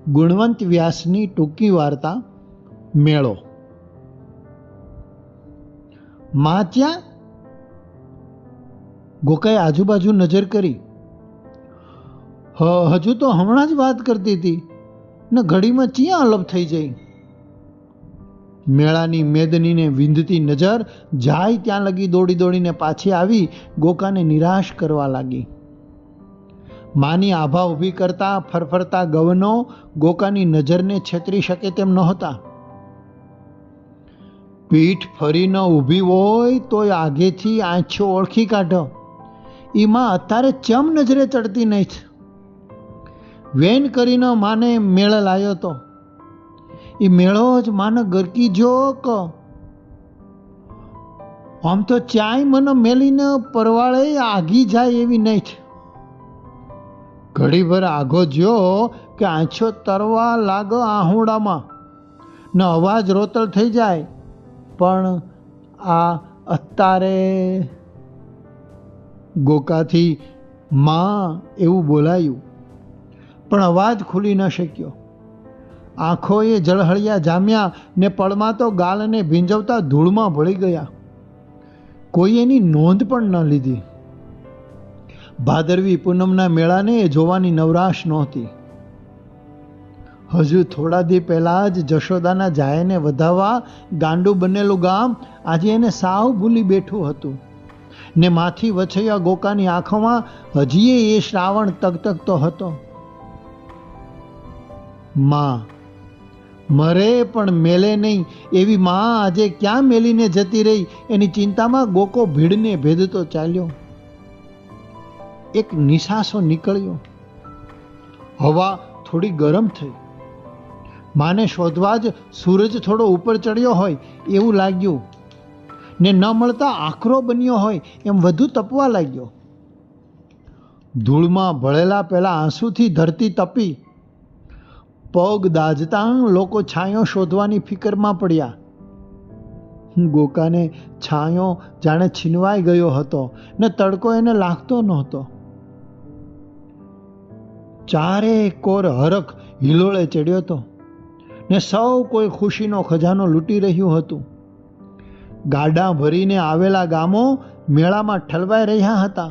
ગુણવંત વ્યાસની ટૂંકી વાર્તા મેળો. માં ત્યાં ગોકાએ આજુબાજુ નજર કરી. હજુ તો હમણાં જ વાત કરતી હતી ને ઘડીમાં ચિયા અલપ થઈ જઈ. મેળાની મેદનીને વિંધતી નજર જાય ત્યાં લગી દોડી દોડીને પાછી આવી ગોકાને નિરાશ કરવા લાગી. માની આભા ઊભી કરતા ફરફરતા ગવનો ગોકાની નજરને છેતરી શકે તેમ નહોતા. પીઠ ફરી ન ઊભી હોય તોય આગેથી આંખો ઓળખી કાઢો. એમાં અત્યારે ચમ નજરે ચડતી નહીં. વેન કરીને માને મેળ લાયો તો એ મેળો જ માને ગરકી જો ક આમ તો ચાય મને મેલીને પરવાળે આગી જાય એવી નહીં. ઘડીભર આગો જ્યો કે આંછો તરવા લાગો આહુડામાં ને અવાજ રોતળ થઈ જાય. પણ આ અત્યારે ગોકાથી માં એવું બોલાયું પણ અવાજ ખુલી ન શક્યો. આંખોએ જળહળિયા જામ્યા ને પળમાં તો ગાલને ભીંજવતા ધૂળમાં ભળી ગયા. કોઈ એની નોંધ પણ ન લીધી. ભાદરવી પૂનમના મેળાને જોવાની નવરાશ નહોતી. હજુ થોડા દી પહેલા જ જશોદાના જાયને વધાવવા ગાંડું બનેલું ગામ આજે એને સાવ ભૂલી બેઠું હતું ને માથી વછૈયા ગોકાની આંખોમાં હજીએ એ શ્રાવણ તગતગતો હતો. માં મરે પણ મેલે નહીં એવી માં આજે ક્યાં મેલીને જતી રહી એની ચિંતામાં ગોકો ભીડને ભેદતો ચાલ્યો. એક નિશાસો નીકળ્યો. હવા થોડી ગરમ થઈ. માને શોધવા જ સૂરજ થોડો ઉપર ચડ્યો હોય એવું લાગ્યું ને ન મળતા આકરો બન્યો હોય એમ વધુ તપવા લાગ્યો. ધૂળમાં ભળેલા પેલા આંસુથી ધરતી તપી. પગ દાજતા લોકો છાંયો શોધવાની ફિકરમાં પડ્યા. ગોકાને છાંયો જાણે છીનવાઈ ગયો હતો ને તડકો એને લાગતો નહોતો. ચારે કોર હરખ હિલોળે ચડ્યો હતો ને સૌ કોઈ ખુશીનો ખજાનો લૂંટી રહ્યું હતું. ગાડા ભરીને આવેલા ગામો મેળામાં ઠલવાઈ રહ્યા હતા.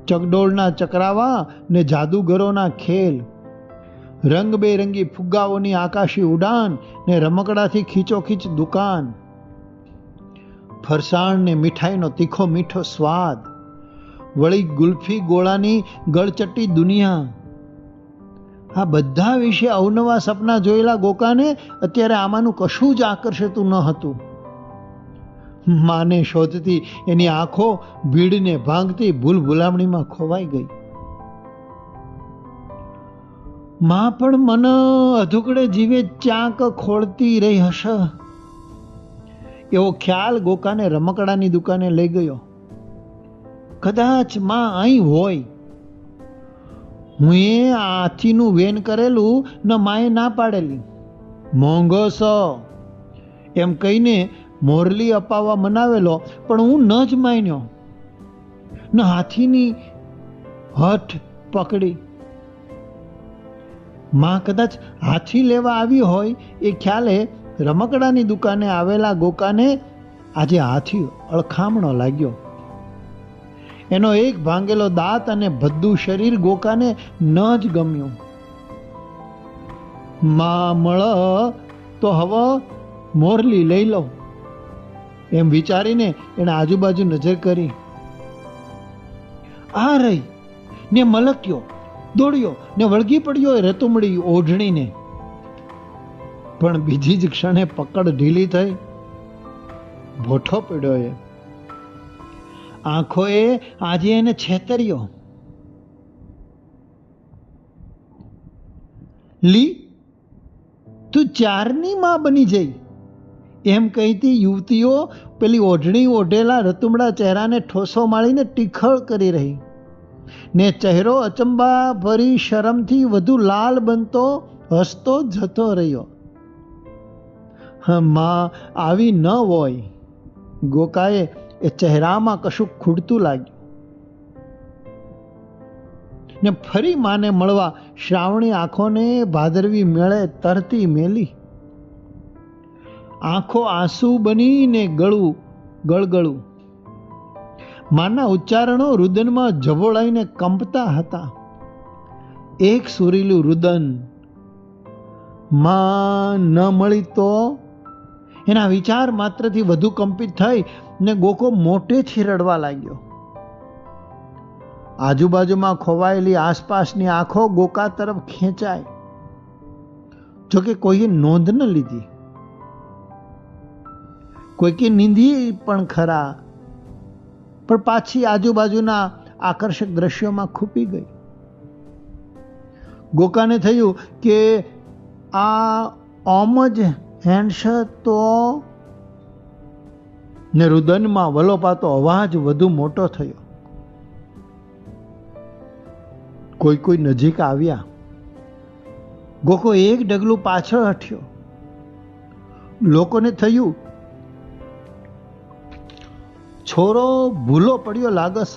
ચકડોળના ચકરાવા ને જાદુગરોના ખેલ, રંગબેરંગી ફુગ્ગાઓની આકાશી ઉડાન ને રમકડાથી ખીચોખીચ દુકાન, ફરસાણ ને મીઠાઈનો તીખો મીઠો સ્વાદ, વળી ગુલ્ફી ગોળાની ગળચટ્ટી દુનિયા. આ બધા વિશે અવનવા સપના જોયેલા ગોકાને અત્યારે આમાંનું કશું જ આકર્ષતું ન હતું. માને શોધતી એની આંખો ભીડને ભાંગતી ભૂલ ભૂલામણીમાં ખોવાઈ ગઈ. માં પણ મને અધૂકડે જીવે ચાંક ખોળતી રહી હશે એવો ખ્યાલ ગોકાને રમકડાની દુકાને લઈ ગયો. કદાચ માં અહીં હોય. હું એ હાથીનું વેન કરેલું ન માએ ના પાડેલી. મોંઘો સો એમ કહીને મોરલી અપાવવા મનાવેલો પણ હું ન જ માન્યો ન હાથીની હઠ પકડી. માં કદાચ હાથી લેવા આવી હોય એ ખ્યાલે રમકડાની દુકાને આવેલા ગોકાને આજે હાથી અળખામણો લાગ્યો. એનો એક ભાંગેલો દાંત અને ભદ્દું શરીર ગોકાને ન જ ગમ્યું. માં મળ તો હવે મોરલી લઈ લો એમ વિચારીને એને આજુબાજુ નજર કરી. આ રહી ને મલક્યો, દોડ્યો ને વળગી પડ્યો એ રતુમડી ઓઢણીને. પણ બીજી જ ક્ષણે પકડ ઢીલી થઈ. ભોઠો પડ્યો એ. આંખોએ આજે એને છેતર્યો. લી તું ચારની માં બની જઈ એમ કહીતી યુવતીઓ પેલી ઓઢણી ઓઢેલા રતુમડા ચહેરાને ઠોસો માળીને ટીખળ કરી રહી ને ચહેરો અચંબા ભરી શરમથી વધુ લાલ બનતો હસતો જતો રહ્યો. માં આવી ન હોય. ગોકાએ એ ચહેરામાં કશું ખૂટતું લાગ્યું. ને ફરી માને મળવા શ્રાવણી આંખોને ભાદરવી મેળે તરતી મેલી. આંખો આંસુ બનીને ગળગળું. માના ઉચ્ચારણો રુદનમાં જબોળાઈને કંપતા હતા. એક સુરીલું રુદન. માં ન મળી તો? એના વિચાર માત્રથી વધુ કંપિત થઈ ને ગોકો મોટેથી રડવા લાગ્યો. આજુબાજુમાં ખોવાયેલી આસપાસની આંખો ગોકા તરફ ખેંચાય. જોકે કોઈએ નોંધ ન લીધી. કોઈકે નીંદી પણ ખરા, પણ પાછી આજુબાજુના આકર્ષક દ્રશ્યોમાં ખૂપી ગઈ. ગોકાને થયું કે આ ઓમ જ હેન્ડશ તો, ને રુદનમાં વલોપાતો અવાજ વધુ મોટો થયો. કોઈ નજીક આવ્યા. ગોકો એક ડગલું પાછળ હટ્યો. લોકોને થયું છોરો ભૂલો પડ્યો લાગસ.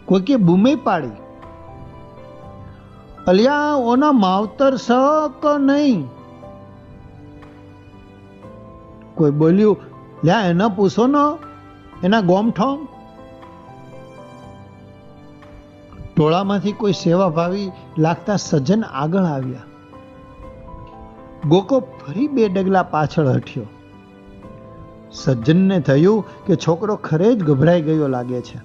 કોઈકે બૂમે પાડી, અલ્યા ઓના માવતર સ કે નહીં? કોઈ બોલ્યું, લ્યા એના પૂછો ને, એના ગોમઠોમ. ટોળામાંથી કોઈ સેવાભાવી લાગતા સજ્જન આગળ આવ્યા. ગોકો ફરી 2 ડગલા પાછળ હટ્યો. સજ્જનને થયું કે છોકરો ખરે જ ગભરાઈ ગયો લાગે છે.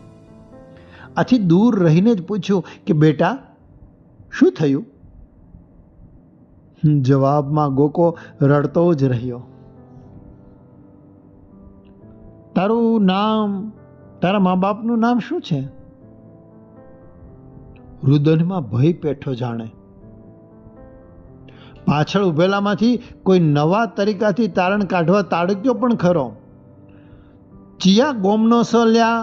આથી દૂર રહીને જ પૂછ્યું કે બેટા શું થયું? જવાબમાં ગોકો રડતો જ રહ્યો. તારું નામ, તારા મા બાપનું નામ શું છે? રુદનમાં ભય પેઠો જાણે. પાછળ ઉભેલામાંથી કોઈ નવા તરીકાથી તારણ કાઢવા તાડક્યો પણ ખરો. ચિયા ગોમનો સલ્યા?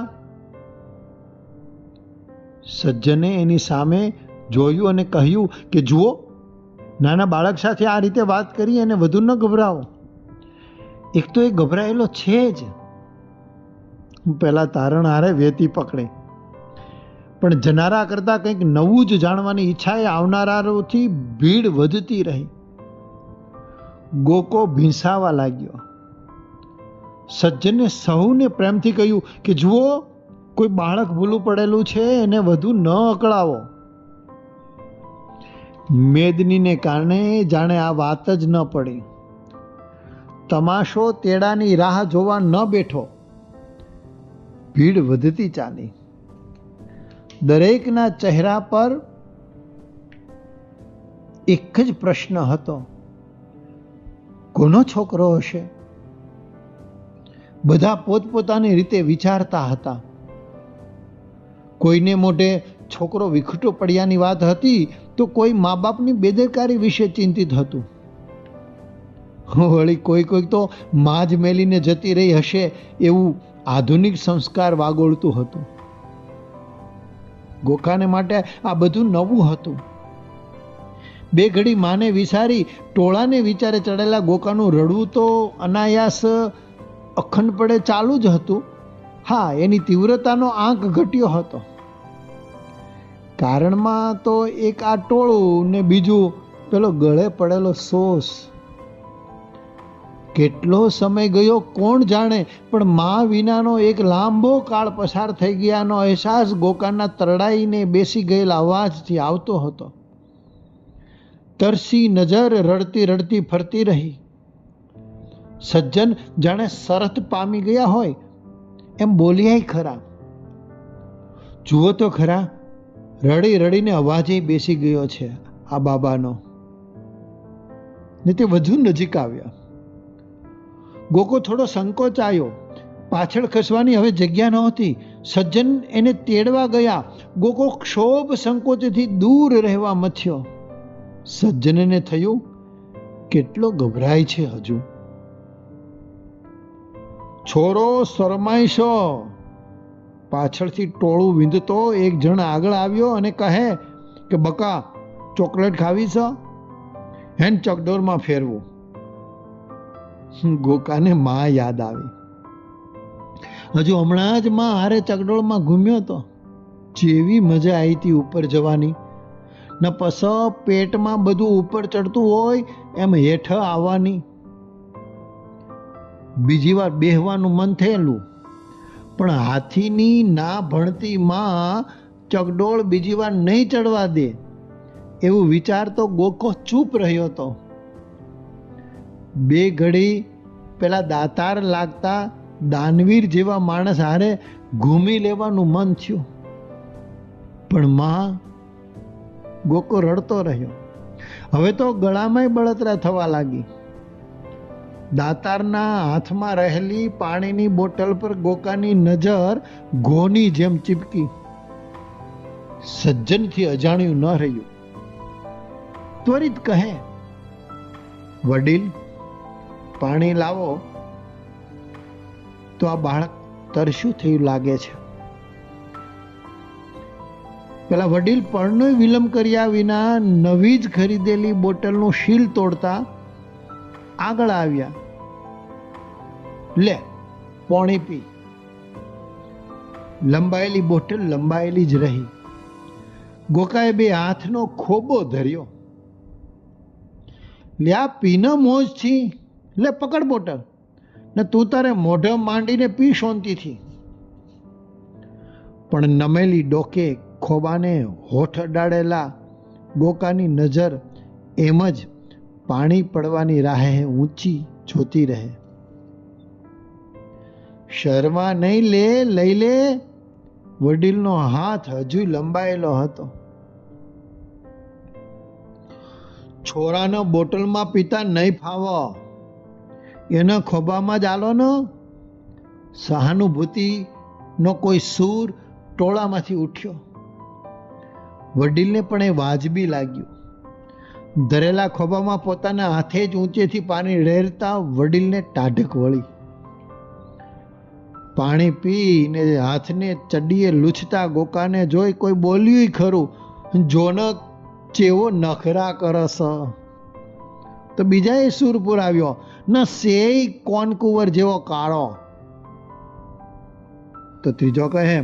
સજ્જને એની સામે જોયું અને કહ્યું કે જુઓ, નાના બાળક સાથે આ રીતે વાત કરી અને વધુ ન ગભરાવો. એક તો એ ગભરાયેલો છે જ. પહેલા તારણ હારે વેતી પકડે, પણ જનારા કરતા કંઈક નવું જ જાણવાની ઈચ્છાએ આવનારાઓથી ભીડ વધતી રહી. ગોકો ભીંસાવા લાગ્યો. સજ્જને સૌને પ્રેમથી કહ્યું કે જુઓ, કોઈ બાળક ભૂલું પડેલું છે, એને વધુ ન અકળાવો. મેદનીને કારણે જાણે આ વાત જ ન પડી. તમાશો તેડાની રાહ જોવા ન બેઠો. ભીડ વધતી ચાલી. દરેકના ચહેરા પર એક જ પ્રશ્ન હતો, કોનો છોકરો હશે? બધા પોતપોતાની રીતે વિચારતા હતા. કોઈને મોઢે છોકરો વિખૂટો પડ્યાની વાત હતી, તો કોઈ મા બાપની બેદરકારી વિશે ચિંતિત હતું. વળી કોઈ તો માં જ મેલીને જતી રહી હશે એવું આધુનિક સંસ્કાર વાગોળતું હતું. ગોખાને માટે આ બધું નવું હતું. 2 ઘડી માને વિસારી ટોળાને વિચારે ચડેલા ગોકાનું રડવું તો અનાયાસ અખંડપણે ચાલુ જ હતું. હા, એની તીવ્રતાનો આંક ઘટ્યો હતો. કારણમાં તો એક આ ટોળું ને બીજું પેલો ગળે પડેલો સોસ. કેટલો સમય ગયો કોણ જાણે, પણ મા વિનાનો એક લાંબો કાળ પસાર થઈ ગયાનો અહેસાસ ગોકાના તરડાઈને બેસી ગયેલા અવાજથી આવતો હતો. તરસી નજર રડતી રડતી ફરતી રહી. સજ્જન જાણે સરત પામી ગયા હોય એમ બોલ્યા ખરા. જુઓ તો ખરા, રડી રડીને અવાજે બેસી ગયો છે આ બાબાનો. ને તે વધુ નજીક આવ્યા. ગોકો થોડો સંકોચાયો. પાછળ ખસવાની હવે જગ્યા નહોતી. સજ્જન એને તેડવા ગયા. ગોકો ક્ષોભ સંકોચથી દૂર રહેવા મથ્યો. સજ્જનને થયું કેટલો ગભરાય છે હજુ. છોરો શરમાઈશો. પાછળથી ટોળું વિંધતો એક જણ આગળ આવ્યો અને કહે કે બકા, ચોકલેટ ખાવી છે? હેન ચકડોરમાં ફેરવું. ગોકાને માં યાદ આવી. હજુ હમણાં જ માં હારે ચકડોળમાં ઘૂમ્યો હતો. જેવી મજા આવી હતી ઉપર જવાની ને પછી પેટમાં બધું ઉપર ચડતું હોય એમ હેઠ આવવાની. બીજી વાર બેહવાનું મન થયેલું, પણ હાથીની ના ભણતી માં ચકડોળ બીજી વાર નહીં ચડવા દે એવું વિચાર તો ગોકો ચૂપ રહ્યો હતો. બે ઘડી પેલા દાતાર લાગતા દાનવીર જેવા માણસ હારે ઘૂમી લેવાનું મન થયું, પણ માં ગોકો રડતો રહ્યો. હવે તો ગળામાંય બળતરા થવા લાગી. દાતારના હાથમાં રહેલી પાણીની બોટલ પર ગોકાની નજર ઘોની જેમ ચીપકી. સજ્જનથી અજાણ્યું ન રહ્યું. ત્વરિત કહે, વડીલ પાણી લાવો. તો આ બાળક તરસ્યું થયું લાગે છે. પેલા વડીલ પરનો વિલંબ કર્યા વિના નવી જ ખરીદેલી બોટલનું શીલ તોડતા આગળ આવ્યા. લે પાણી પી. લંબાયેલી બોટલ લંબાયેલી જ રહી. ગોકાએ બે હાથનો ખોબો ધર્યો. લે આ પીને મોજથી. લે પકડ બોટલ ને તું તારે મોઢે માંડીને પી શાંતિથી. પણ નમેલી ડોકે ખોબાને હોઠ અડાડેલા ગોકાની નજર એમ જ પાણી પડવાની રાહે ઊંચી જોતી રહે. શર્મા નહીં, લે લઈ લે. વડીલનો હાથ હજુ લંબાયેલો હતો. છોરાનો બોટલમાં પીતા નહીં ફાવો, એના ખોબામાં જ આલો ને. સહાનુભૂતિનો કોઈ સૂર ટોળામાંથી ઉઠ્યો. વડીલને પણ એ વાજબી લાગ્યું. ધરેલા ખોબામાં પોતાના હાથે જ ઊંચેથી પાણી રેડતા વડીલને ટાઢક વળી. પાણી પીને હાથને ચડીએ લૂછતા ગોકાને જોઈ કોઈ બોલ્યું ખરું, જોનક ચેવો નખરા કરસ. તો બીજાએ સૂર પુરાવ્યો, ન સેય કોનકુંવર જેવો કાળો. તો ત્રીજો કહે,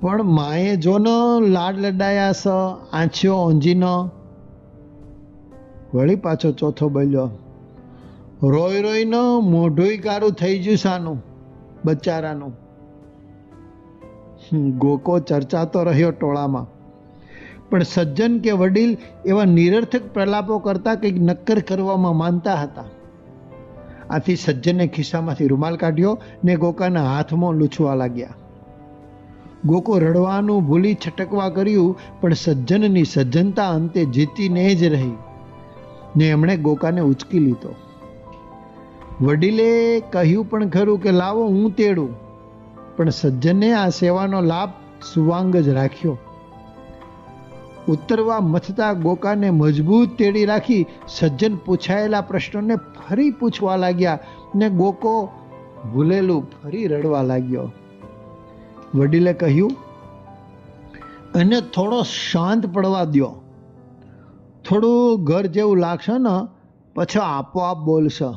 પણ માએ જો ન લાડ લડાયા સ આંછ્યો ઊંજીનો. વળી પાછો ચોથો બોલ્યો, રોઈ રોઈ ન મોઢું કારું થઈ ગયું સાનું બચારાનું. ગોકો ચર્ચાતો રહ્યો ટોળામાં, પણ સજ્જન કે વડીલ એવા નિરર્થક પ્રલાપો કરતા કંઈક નક્કર કરવામાં માનતા હતા. આથી સજ્જને ખિસ્સામાંથી રૂમાલ કાઢ્યો ને ગોકાના હાથમાં લૂછવા લાગ્યા. ગોકો રડવાનું ભૂલી છટકવા કર્યું, પણ સજ્જનની સજ્જનતા અંતે જીતીને જ રહી ને એમણે ગોકાને ઉચકી લીધો. વડીલે કહ્યું પણ ખરું કે લાવો હું તેડું, પણ સજ્જને આ સેવાનો લાભ સુવાંગ જ રાખ્યો. ઉતરવા મથતા ગોકાને મજબૂત તેડી રાખી સજ્જન પૂછાયેલા પ્રશ્નોને ફરી પૂછવા લાગ્યા ને ગોકો ભૂલેલું ફરી રડવા લાગ્યો. વડીલે કહ્યું, એને થોડો શાંત પડવા દો. થોડું ઘર જેવું લાગશે ને પછી આપોઆપ બોલશે.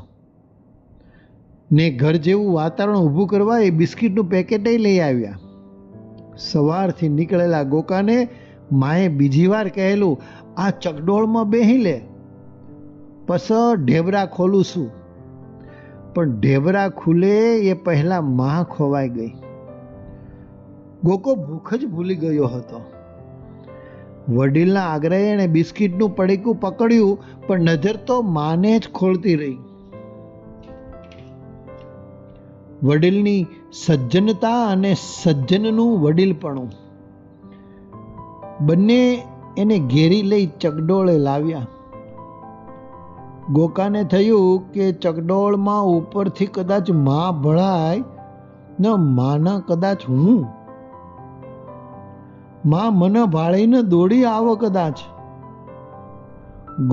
ને ઘર જેવું વાતાવરણ ઊભું કરવા એ બિસ્કીટનું પેકેટ લઈ આવ્યા. સવારથી નીકળેલા ગોકાને માએ બીજી વાર કહેલું, આ ચકડોળમાં બેહી લે, પછી ઢેબરા ખોલું છું. પણ ઢેબરા ખુલે એ પહેલા માં ખોવાઈ ગઈ. ગોકો ભૂખ જ ભૂલી ગયો હતો. વડીલના આગ્રહે એણે બિસ્કીટનું પડીકું પકડ્યું, પણ નજર તો માને જ ખોલતી રહી. વડીલની સજ્જનતા અને સજ્જનનું વડીલપણું બંને એને ઘેરી લઈ ચકડોળે લાવ્યા. ગોકાને થયું કે ચકડોળમાં ઉપરથી કદાચ માં ભળાય ને માના કદાચ હું. માં મને ભાળીને દોડી આવો કદાચ.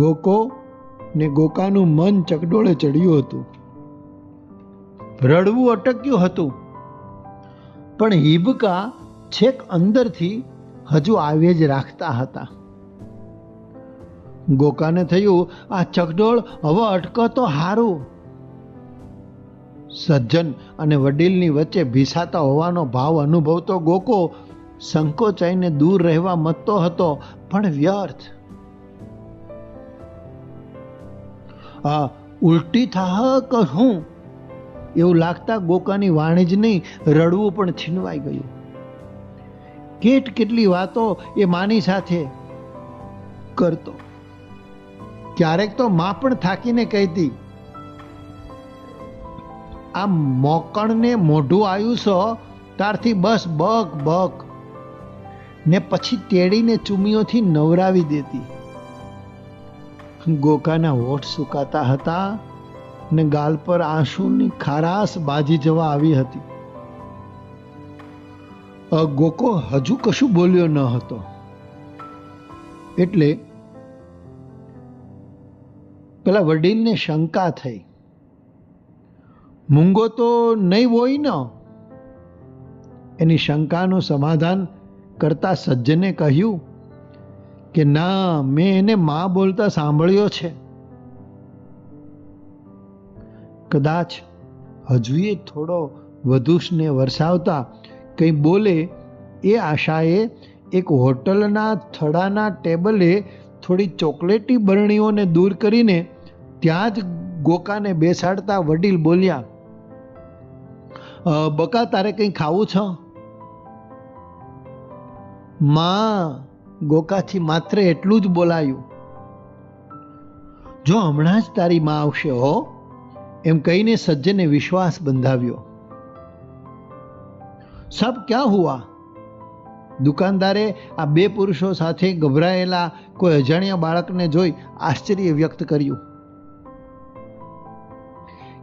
ગોકો ને ગોકાનું મન ચકડોળે ચડ્યું હતું. રડવું અટક્યું હતું, પણ હિબકા છેક અંદરથી હજુ આવે જ રાખતા હતા. ગોકાને થયું, આ ચકડોળ હવે અટકો તો હારું. સજ્જન અને વડીલની વચ્ચે ભીસાતા હોવાનો ભાવ અનુભવતો ગોકો સંકોચાઈને દૂર રહેવા મતતો હતો, પણ વ્યર્થ. ઉલટી થાહ કહું એવું લાગતા ગોકાની વાણી જ નહીં, રડવું પણ છીનવાઈ ગયું. કેટલી વાતો એ માની સાથે કરતો. ક્યારેક તો માં પણ થાકીને કહેતી, આ મોકણને મોઢું આવ્યું છો તારથી બસ બક બક, ને પછી તેડીને ચૂમીઓથી નવરાવી દેતી. ગોકાના હોઠ સુકાતા હતા ને ગાલ પર આંસુની ખારાશ બાજી જવા આવી હતી. ગોકો હજુ કશું બોલ્યો ન હતો, એટલે પેલા વડીલને શંકા થઈ. મૂંગો તો નહીં હોય ને? એની શંકાનું સમાધાન કરતા સજ્જને કહ્યું કે ના, મેં એને માં બોલતા સાંભળ્યો છે. કદાચ હજુ એ થોડો વધુ સ્નેહ વરસાવતા કંઈ બોલે એ આશાએ એક હોટલના થડાના ટેબલે થોડી ચોકલેટી બરણીઓને દૂર કરીને ત્યાં જ ગોકાને બેસાડતા વડીલ બોલ્યા, બકા તારે કંઈ ખાવું છે? માં, ગોકાથી માત્ર એટલું જ બોલાયું. જો હમણાં જ તારી માં આવશે હો, એમ કહીને સજ્જને વિશ્વાસ બંધાવ્યો. સબ ક્યાં હુઆ? દુકાનદારે આ બે પુરુષો સાથે ગભરાયેલા કોઈ અજાણ્યા બાળકને જોઈ આશ્ચર્ય વ્યક્ત કર્યું.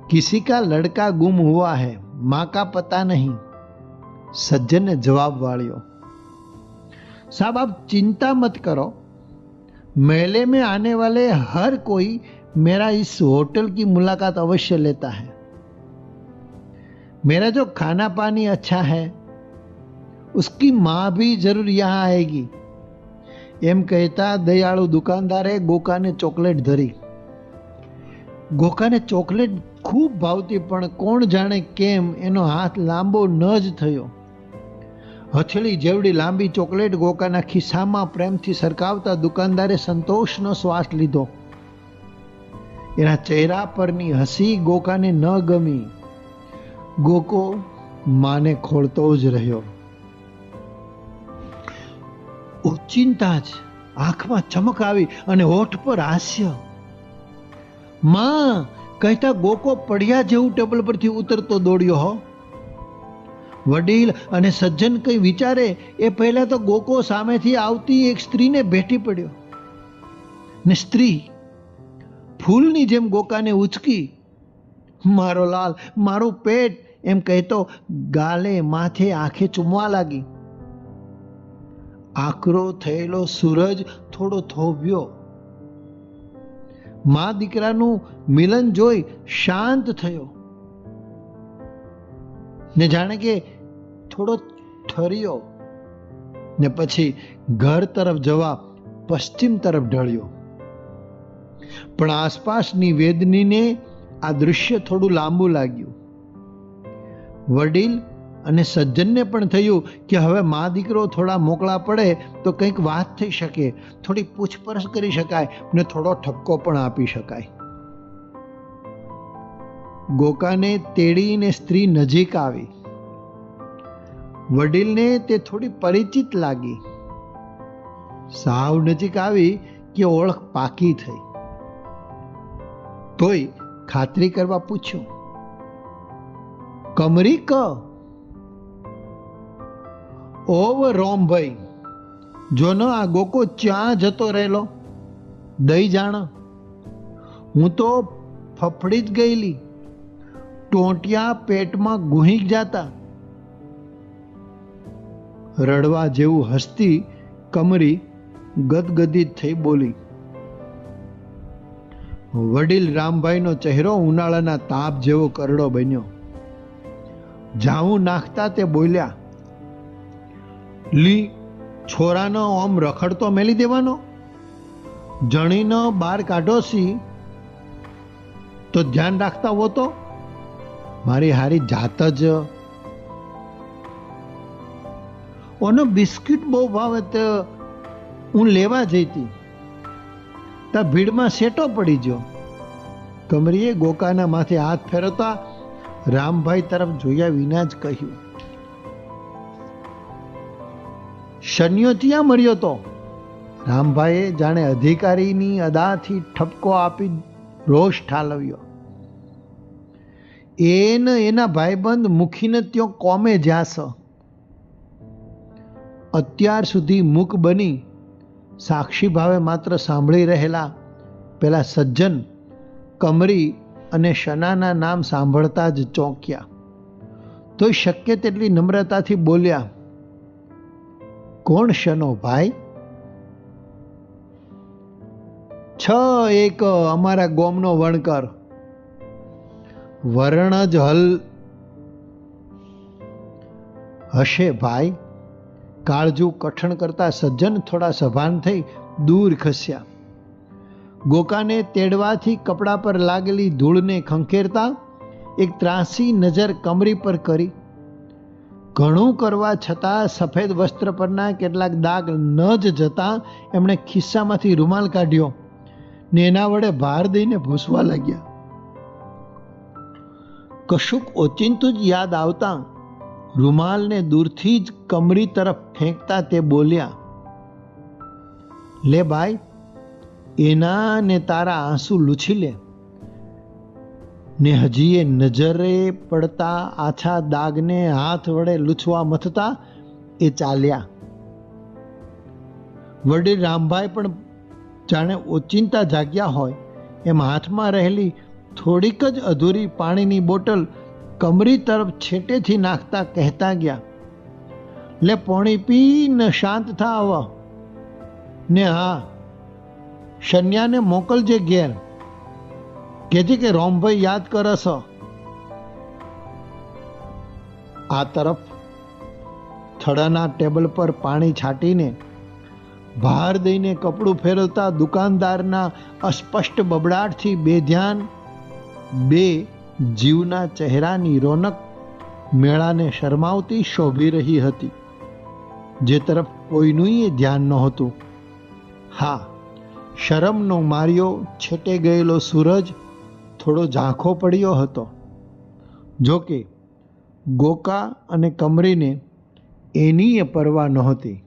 કિસી કા લડકા ગુમ હુઆ હૈ, માँ का पता नहीं. सज्जन ने जवाब वालियो, साहब आप चिंता मत करो, मेले में आने वाले हर कोई मेरा इस होटल की मुलाकात अवश्य लेता है. मेरा जो खाना पानी अच्छा है उसकी माँ भी जरूर यहाँ आएगी. एम कहता दयाळु दुकानदारे गोकाने ચોકલેટ ધરી. ગોકાને ચોકલેટ ખૂબ ભાવતી, પણ કોણ જાણે કેમ એનો હાથ લાંબો ન જ થયો. હથેળી જેવડી લાંબી ચોકલેટ ગોકાના ખિસ્સામાં પ્રેમથી સરકાવતા દુકાનદારે સંતોષનો શ્વાસ લીધો. એના ચહેરા પરની હસી ગોકાને ન ગમી. ગોકો માને ખોળતો જ રહ્યો. ઓચિંતા જ આંખમાં ચમક આવી અને હોઠ પર હાસ્ય. માં કહેતા ગોકો પડ્યા જેવું ટેબલ પરથી ઉતરતો દોડ્યો હો. વડીલ અને સજ્જન કંઈ વિચારે એ પહેલા તો ગોકો સામેથી આવતી એક સ્ત્રીને ભેટી પડ્યો, ને સ્ત્રી ફૂલની જેમ ગોકાને ઉચકી. મારો લાલ, મારું પેટ એમ કહેતો ગાલે માથે આંખે ચૂમવા લાગી. આકરો થયેલો સૂરજ થોડો થોભ્યો. મા દીકરાનું મિલન જોઈ શાંત થયો ને જાણે કે થોડો ઠર્યો, ને પછી ઘર તરફ જવા પશ્ચિમ તરફ ઢળ્યો. પણ આસપાસની વેદનીને આ દૃશ્ય થોડું લાંબુ લાગ્યું. વડીલ અને સજ્જનને પણ થયું કે હવે મા દીકરો થોડા મોકળા પડે તો કંઈક વાત થઈ શકે, થોડી પૂછપરછ કરી શકાય ને થોડો ઠપકો પણ આપી શકાય. ગોકાને તેડીને સ્ત્રી નજીક આવી. વડીલને તે થોડી પરિચિત લાગી. સાવ નજીક આવી કે ઓળખ પાકી થઈ. તોય ખાતરી કરવા પૂછ્યું, કમરી ક? ઓવ રોમભાઈ, જો ન આ ગોકો ચ્યાં જતો રહેલો, દઈ જાણ. હું તો ફફડી જ ગયેલી, ટોંટિયા પેટમાં ગુહી જાતા. રડવા જેવું હસતી કમરી ગદગદિત થઈ બોલી. વડીલ રામભાઈનો ચહેરો ઉનાળાના તાપ જેવો કરડો બન્યો. જાવું નાખતા તે બોલ્યા, લી છોરાનો ઓમ રખડતો મેલી દેવાનો, જણીનો બહાર કાઢો સી તો ધ્યાન રાખતા હો તો મારી હારી જાત જ. ઓનો બિસ્કિટ બહુ ભાવે તો હું લેવા જઈતી, તા ભીડમાં સેટો પડી ગયો. કમરીએ ગોકાના માથે હાથ ફેરવતા રામભાઈ તરફ જોયા વિના જ કહ્યું, શનિયો ત્યાં મળ્યો તો. રામભાઈએ જાણે અધિકારીની અદાથી ઠપકો આપી રોષ ઠાલવ્યો. એને એના ભાઈબંધ મુખીને ત્યો કોમે જ્યાસ. અત્યાર સુધી મૂક બની સાક્ષી ભાવે માત્ર સાંભળી રહેલા પેલા સજ્જન કમરી અને શનાના નામ સાંભળતા જ ચોંક્યા. તોય શક્ય તેટલી નમ્રતાથી બોલ્યા, કોણ શનો ભાઈ? એક અમારા ગોમનો વણકર. વર્ણ જ હલ હશે ભાઈ. કાળજું કઠણ કરતા સજ્જન થોડા સભાન થઈ દૂર ખસ્યા. ગોકાને તેડવાથી કપડા પર લાગેલી ધૂળને ખંખેરતા એક ત્રાસી નજર કમરી પર કરી. ઘણું કરવા છતાં સફેદ વસ્ત્ર પરના કેટલાક દાગ ન જ જતા એમણે ખિસ્સામાંથી રૂમાલ કાઢ્યો ને એના વડે ભાર દઈને ભૂસવા લાગ્યા. કશુંક ઓચિંતું જ યાદ આવતા રૂમાલને દૂરથી જ કમરી તરફ ફેંકતા તે બોલ્યા, લે ભાઈ, એના ને તારા આંસુ લૂછી લે. ને હજી એ નજરે પડતા આછા દાગને હાથ વડે લૂછવા મથતા એ ચાલ્યા. વડીલ રામભાઈ પણ જાણે ઓચિંતા જાગ્યા હોય એમ હાથમાં રહેલી થોડીક જ અધૂરી પાણીની બોટલ કમરી તરફ છેટેથી નાખતા કહેતા ગયા, લે પોણી પી ને શાંત થા આવા. ને હા, શન્યાને મોકલજે ઘેર, કહેજે કે રોમભાઈ યાદ કરસ. આ તરફ થડાના ટેબલ પર પાણી છાંટીને ભાર દઈને કપડું ફેરવતા દુકાનદારના અસ્પષ્ટ બબડાટથી બેધ્યાન બે જીવના ચહેરાની રોનક મેળાને શરમાવતી શોભી રહી હતી, જે તરફ કોઈનું ધ્યાન નહોતું. હા, શરમનો માર્યો છેટે ગયેલો સૂરજ થોડો ઝાંખો પડ્યો હતો. જોકે ગોકા અને કમરીને એની એ પરવા નહોતી.